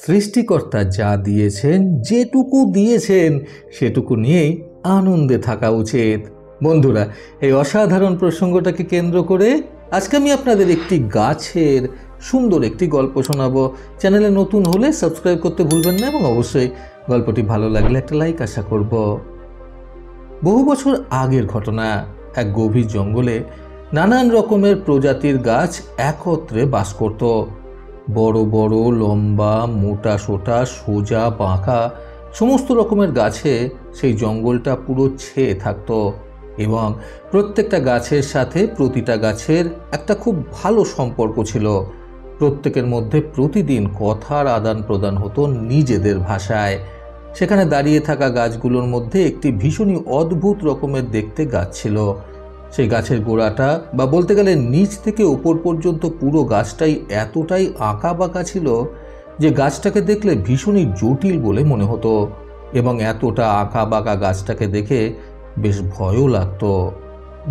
সৃষ্টিকর্তা যা দিয়েছেন, যেটুকু দিয়েছেন সেটুকু নিয়েই আনন্দে থাকা উচিত। বন্ধুরা, এই অসাধারণ প্রসঙ্গটাকে কেন্দ্র করে আজকে আমি আপনাদের একটি গাছের সুন্দর একটি গল্প শোনাবো। চ্যানেলে নতুন হলে সাবস্ক্রাইব করতে ভুলবেন না এবং অবশ্যই গল্পটি ভালো লাগলে একটা লাইক আশা করব। বহু বছর আগের ঘটনা। এক গভীর জঙ্গলে নানান রকমের প্রজাতির গাছ একত্রে বাস করত। বড় বড়, লম্বা, মোটা সোটা, সোজা, বাঁকা সমস্ত রকমের গাছে সেই জঙ্গলটা পুরো ছেয়ে থাকত এবং প্রত্যেকটা গাছের সাথে প্রতিটা গাছের একটা খুব ভালো সম্পর্ক ছিল। প্রত্যেকের মধ্যে প্রতিদিন কথার আদান প্রদান হতো নিজেদের ভাষায়। সেখানে দাঁড়িয়ে থাকা গাছগুলোর মধ্যে একটি ভীষণই অদ্ভুত রকমের দেখতে গাছ ছিল। সেই গাছের গোড়াটা বা বলতে গেলে নিচ থেকে ওপর পর্যন্ত পুরো গাছটাই এতটাই আঁকা বাঁকা ছিল যে গাছটাকে দেখলে ভীষণই জটিল বলে মনে হতো এবং এতটা আঁকা বাঁকা গাছটাকে দেখে বেশ ভয়ও লাগতো।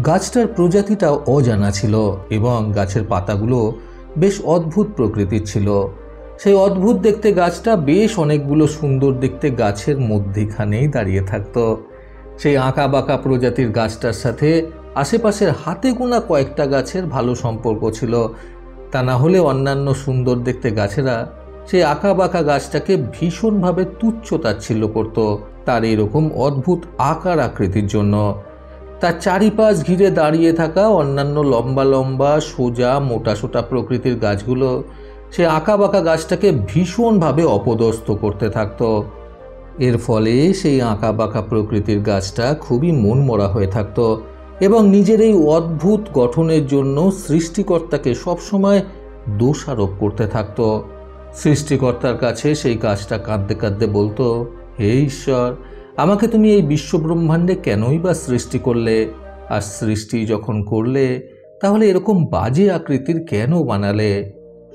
গাছটার প্রজাতিটা অজানা ছিল এবং গাছের পাতাগুলো বেশ অদ্ভুত প্রকৃতির ছিল। সেই অদ্ভুত দেখতে গাছটা বেশ অনেকগুলো সুন্দর দেখতে গাছের মধ্যেখানেই দাঁড়িয়ে থাকতো। সেই আঁকা বাঁকা প্রজাতির গাছটার সাথে আশেপাশের হাতে গোনা কয়েকটা গাছের ভালো সম্পর্ক ছিল। তা না হলে অন্যান্য সুন্দর দেখতে গাছেরা সেই আঁকা বাঁকা গাছটাকে ভীষণভাবে তুচ্ছ তাচ্ছিল্য করত তার এরকম অদ্ভুত আকার আকৃতির জন্য। তার চারিপাশ ঘিরে দাঁড়িয়ে থাকা অন্যান্য লম্বা লম্বা, সোজা, মোটা সোটা প্রকৃতির গাছগুলো সে আঁকা বাঁকা গাছটাকে ভীষণভাবে অপদস্থ করতে থাকত। এর ফলে সেই আঁকা বাঁকা প্রকৃতির গাছটা খুবই মনমরা হয়ে থাকত এবং নিজের এই অদ্ভুত গঠনের জন্য সৃষ্টিকর্তাকে সবসময় দোষারোপ করতে থাকত। সৃষ্টিকর্তার কাছে সেই গাছটা কাঁদতে কাঁদতে বলতো, হে ঈশ্বর, আমাকে তুমি এই বিশ্বব্রহ্মাণ্ডে কেনই বা সৃষ্টি করলে? আর সৃষ্টি যখন করলে তাহলে এরকম বাজে আকৃতির কেন বানালে?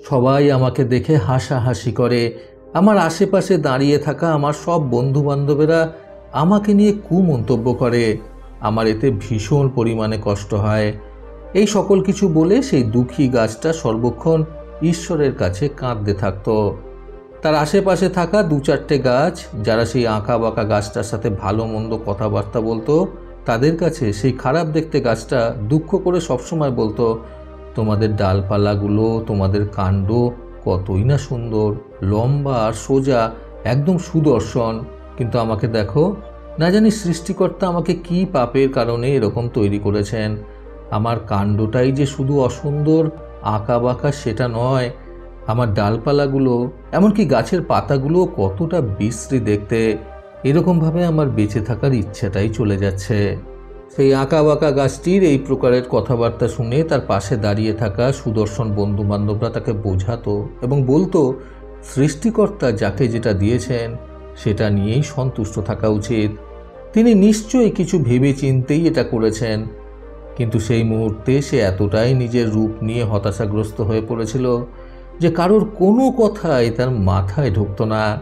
সবাই আমাকে দেখে হাসাহাসি করে। আমার আশেপাশে দাঁড়িয়ে থাকা আমার সব বন্ধু বান্ধবেরা আমাকে নিয়ে কুমন্তব্য করে। আমার এতে ভীষণ পরিমাণে কষ্ট হয়। এই সকল কিছু বলে সেই দুঃখী গাছটা সর্বক্ষণ ঈশ্বরের কাছে কাঁদতে থাকত। তার আশেপাশে থাকা দু চারটে গাছ যারা সেই আঁকা বাঁকা গাছটার সাথে ভালো মন্দ কথাবার্তা বলতো, তাদের কাছে সেই খারাপ দেখতে গাছটা দুঃখ করে সবসময় বলতো, তোমাদের ডালপালাগুলো, তোমাদের কাণ্ড কতই না সুন্দর, লম্বা আর সোজা, একদম সুদর্শন, কিন্তু আমাকে দেখো, না জানি সৃষ্টিকর্তা আমাকে কি পাপের কারণে এরকম তৈরি করেছেন। আমার কাণ্ডটাই যে শুধু অসুন্দর, আঁকা বাঁকা সেটা নয়, আমার ডালপালাগুলো, এমনকি গাছের পাতাগুলো কতটা বিশ্রী দেখতে। এরকমভাবে আমার বেঁচে থাকার ইচ্ছাটাই চলে যাচ্ছে। সেই আঁকা বাঁকা গাছটির এই প্রকারের কথাবার্তা শুনে তার পাশে দাঁড়িয়ে থাকা সুদর্শন বন্ধু বান্ধবরা তাকে বোঝাতো এবং বলতো, সৃষ্টিকর্তা যাকে যেটা দিয়েছেন সেটা নিয়েই সন্তুষ্ট থাকা উচিত। তিনি নিশ্চয়ই কিছু ভেবে চিন্তেই এটা করেছেন। কিন্তু সেই মুহূর্তে সে এতটাই নিজের রূপ নিয়ে হতাশাগ্রস্ত হয়ে পড়েছিল যে কারোর কোনো কথাই তার মাথায় ঢুকতো না।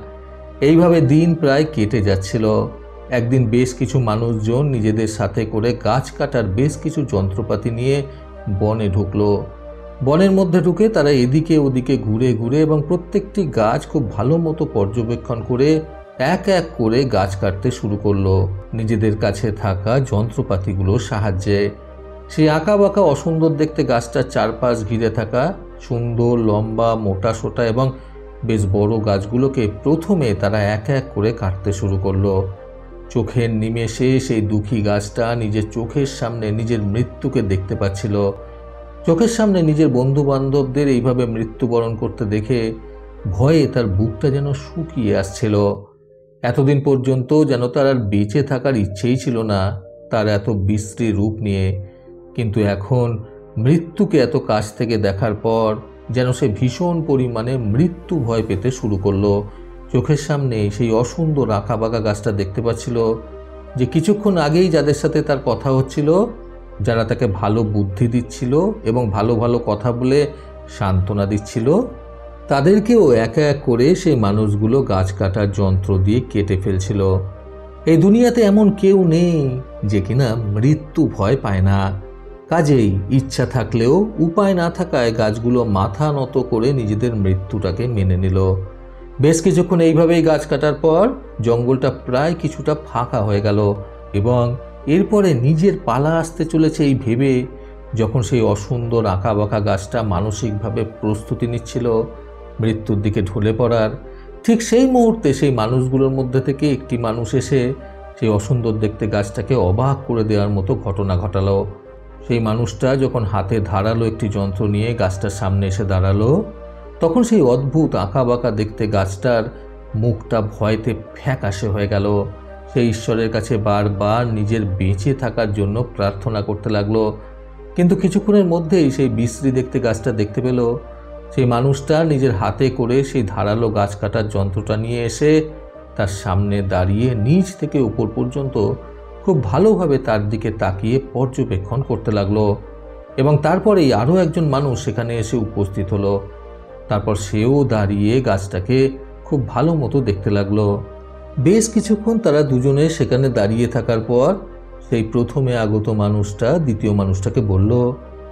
এইভাবে দিন প্রায় কেটে যাচ্ছিল। একদিন বেশ কিছু মানুষজন নিজেদের সাথে করে গাছ কাটার বেশ কিছু যন্ত্রপাতি নিয়ে বনে ঢুকলো। বনের মধ্যে ঢুকে তারা এদিকে ওদিকে ঘুরে ঘুরে এবং প্রত্যেকটি গাছ খুব ভালো মতো পর্যবেক্ষণ করে এক এক করে গাছ কাটতে শুরু করলো নিজেদের কাছে থাকা যন্ত্রপাতিগুলোর সাহায্যে। সেই আঁকা বাঁকা অসুন্দর দেখতে গাছটার চারপাশ ঘিরে থাকা সুন্দর, লম্বা, মোটা সোটা এবং বেশ বড় গাছগুলোকে প্রথমে তারা এক এক করে কাটতে শুরু করলো। চোখের নিমেষে সেই দুঃখী গাছটা নিজের চোখের সামনে নিজের মৃত্যুকে দেখতে পাচ্ছিল। চোখের সামনে নিজের বন্ধু বান্ধবদের এইভাবে মৃত্যুবরণ করতে দেখে ভয়ে তার বুকটা যেন শুকিয়ে আসছিল। এতদিন পর্যন্ত যেন তার আর বেঁচে থাকার ইচ্ছেই ছিল না তার এত বিশ্রী রূপ নিয়ে। কিন্তু এখন মৃত্যুকে এত কাছ থেকে দেখার পর যেন সে ভীষণ পরিমাণে মৃত্যু ভয় পেতে শুরু করলো। চোখের সামনে সেই অসুন্দর আঁকা বাঁকা গাছটা দেখতে পাচ্ছিল যে কিছুক্ষণ আগেই যাদের সাথে তার কথা হচ্ছিল, যারা তাকে ভালো বুদ্ধি দিচ্ছিল এবং ভালো ভালো কথা বলে সান্ত্বনা দিচ্ছিল, তাদেরকেও এক এক করে সেই মানুষগুলো গাছ কাটার যন্ত্র দিয়ে কেটে ফেলছিল। এই দুনিয়াতে এমন কেউ নেই যে কিনা মৃত্যু ভয় পায় না। কাজেই ইচ্ছা থাকলেও উপায় না থাকায় গাছগুলো মাথা নত করে নিজেদের মৃত্যুটাকে মেনে নিল। বেশ কিছুক্ষণ এইভাবেই গাছ কাটার পর জঙ্গলটা প্রায় কিছুটা ফাঁকা হয়ে গেল এবং এরপরে নিজের পালা আসতে চলেছে এই ভেবে যখন সেই অসুন্দর আঁকাবাঁকা গাছটা মানসিকভাবে প্রস্তুতি নিচ্ছিল মৃত্যুর দিকে ঢলে পড়ার, ঠিক সেই মুহূর্তে সেই মানুষগুলোর মধ্যে থেকে একটি মানুষ এসে সেই অসুন্দর দেখতে গাছটাকে অবাক করে দেওয়ার মতো ঘটনা ঘটালো। সেই মানুষটা যখন হাতে ধারালো একটি যন্ত্র নিয়ে গাছটার সামনে এসে দাঁড়ালো, তখন সেই অদ্ভুত আঁকাবাঁকা দেখতে গাছটার মুখটা ভয়তে ফ্যাকাশে হয়ে গেল। সেই ঈশ্বরের কাছে বারবার নিজের বেঁচে থাকার জন্য প্রার্থনা করতে লাগলো। কিন্তু কিছুক্ষণের মধ্যেই সেই বিশ্রী দেখতে গাছটা দেখতে পেল সেই মানুষটা নিজের হাতে করে সেই ধারালো গাছ কাটার যন্ত্রটা নিয়ে এসে তার সামনে দাঁড়িয়ে নিচ থেকে উপর পর্যন্ত খুব ভালোভাবে তার দিকে তাকিয়ে পর্যবেক্ষণ করতে লাগলো। এবং তারপরেই আরও একজন মানুষ সেখানে এসে উপস্থিত হলো। তারপর সেও দাঁড়িয়ে গাছটাকে খুব ভালো মতো দেখতে লাগলো। বেশ কিছুক্ষণ তারা দুজনে সেখানে দাঁড়িয়ে থাকার পর সেই প্রথমে আগত মানুষটা দ্বিতীয় মানুষটাকে বলল,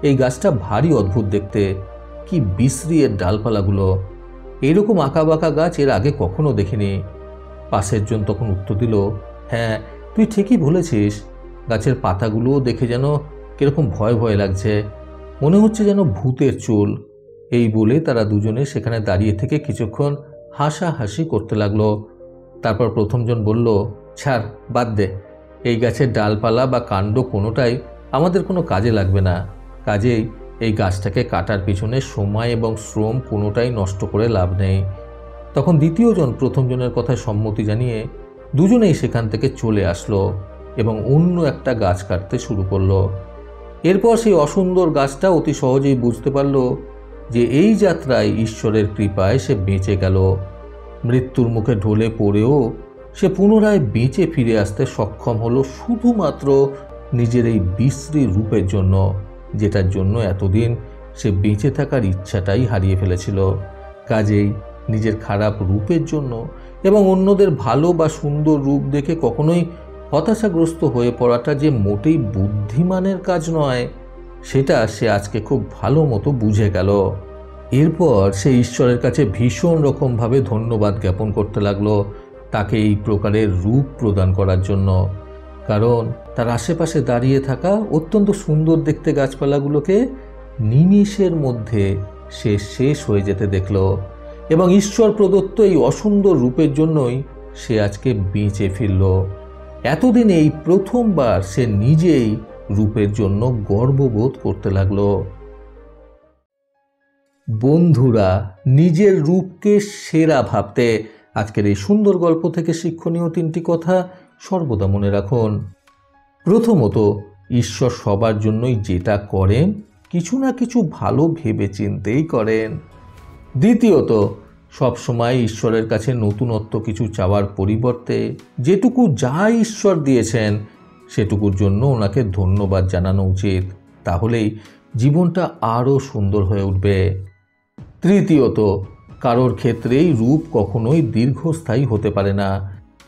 এই গাছটা ভারী অদ্ভুত দেখতে, কি বিশ্রী এর ডালপালাগুলো, এইরকম আঁকাবাঁকা গাছ এর আগে কখনো দেখিনি। পাশের জন তখন উত্তর দিল, হ্যাঁ তুই ঠিকই বলেছিস, গাছের পাতাগুলোও দেখে যেন কিরকম ভয় ভয় লাগছে, মনে হচ্ছে যেন ভূতের চুল। এই বলে তারা দুজনে সেখানে দাঁড়িয়ে থেকে কিছুক্ষণ হাসাহাসি করতে লাগলো। তারপর প্রথমজন বলল, ছাড়, বাদ দে, এই গাছের ডালপালা বা কাণ্ড কোনোটাই আমাদের কোনো কাজে লাগবে না, কাজেই এই গাছটাকে কাটার পিছনে সময় এবং শ্রম কোনোটাই নষ্ট করে লাভ নেই। তখন দ্বিতীয়জন প্রথমজনের কথায় সম্মতি জানিয়ে দুজনেই সেখান থেকে চলে আসলো এবং অন্য একটা গাছ কাটতে শুরু করলো। এরপর সেই অসুন্দর গাছটা অতি সহজেই বুঝতে পারল যে এই যাত্রায় ঈশ্বরের কৃপায় সে বেঁচে গেল। মৃত্যুর মুখে ঢলে পড়েও সে পুনরায় বেঁচে ফিরে আসতে সক্ষম হলো শুধুমাত্র নিজের এই বিশ্রী রূপের জন্য, যেটার জন্য এতদিন সে বেঁচে থাকার ইচ্ছাটাই হারিয়ে ফেলেছিল। কাজেই নিজের খারাপ রূপের জন্য এবং অন্যদের ভালো বা সুন্দর রূপ দেখে কখনোই হতাশাগ্রস্ত হয়ে পড়াটা যে মোটেই বুদ্ধিমানের কাজ নয়, সেটা সে আজকে খুব ভালো মতো বুঝে গেল। এরপর সে ঈশ্বরের কাছে ভীষণ রকমভাবে ধন্যবাদ জ্ঞাপন করতে লাগলো তাকে এই প্রকারের রূপ প্রদান করার জন্য, কারণ তার আশেপাশে দাঁড়িয়ে থাকা অত্যন্ত সুন্দর দেখতে গাছপালাগুলোকে নিমিষের মধ্যে সে শেষ হয়ে যেতে দেখল এবং ঈশ্বর প্রদত্ত এই অসুন্দর রূপের জন্যই সে আজকে বেঁচে ফিরল। এতদিন এই প্রথমবার সে নিজেই রূপের জন্য গর্ববোধ করতে লাগলো। বন্ধুরা, নিজের রূপকে সেরা ভাবতে আজকের এই সুন্দর গল্প থেকে শিক্ষণীয় তিনটি কথা সর্বদা মনে রাখুন। প্রথমত, ঈশ্বর সবার জন্যই যেটা করেন কিছু না কিছু ভালো ভেবে চিন্তেই করেন। দ্বিতীয়ত, সবসময় ঈশ্বরের কাছে নতুনত্ব কিছু চাওয়ার পরিবর্তে যেটুকু যা ঈশ্বর দিয়েছেন সেটুকুর জন্য ওনাকে ধন্যবাদ জানানো উচিত, তাহলেই জীবনটা আরও সুন্দর হয়ে উঠবে। তৃতীয়ত, কারোর ক্ষেত্রেই রূপ কখনোই দীর্ঘস্থায়ী হতে পারে না।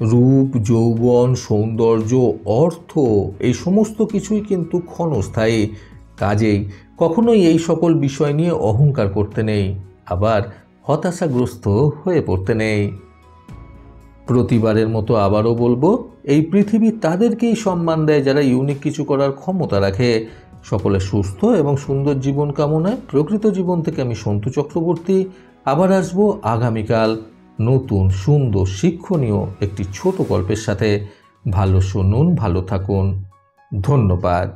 রূপ, যৌবন, সৌন্দর্য, অর্থ এই সমস্ত কিছুই কিন্তু ক্ষণস্থায়ী। কাজেই কখনোই এই সকল বিষয় নিয়ে অহংকার করতে নেই, আবার হতাশাগ্রস্ত হয়ে পড়তে নেই। প্রতিবারের মতো আবারও বলবো, এই পৃথিবী তাদেরকেই সম্মান দেয় যারা ইউনিক কিছু করার ক্ষমতা রাখে। সকলে সুস্থ এবং সুন্দর জীবন কামনায় প্রকৃত জীবন থেকে আমি সন্তু চক্রবর্তী আবার আসবো আগামীকাল নতুন সুন্দর শিক্ষণীয় একটি ছোট গল্পের সাথে। ভালো শুনুন, ভালো থাকুন, ধন্যবাদ।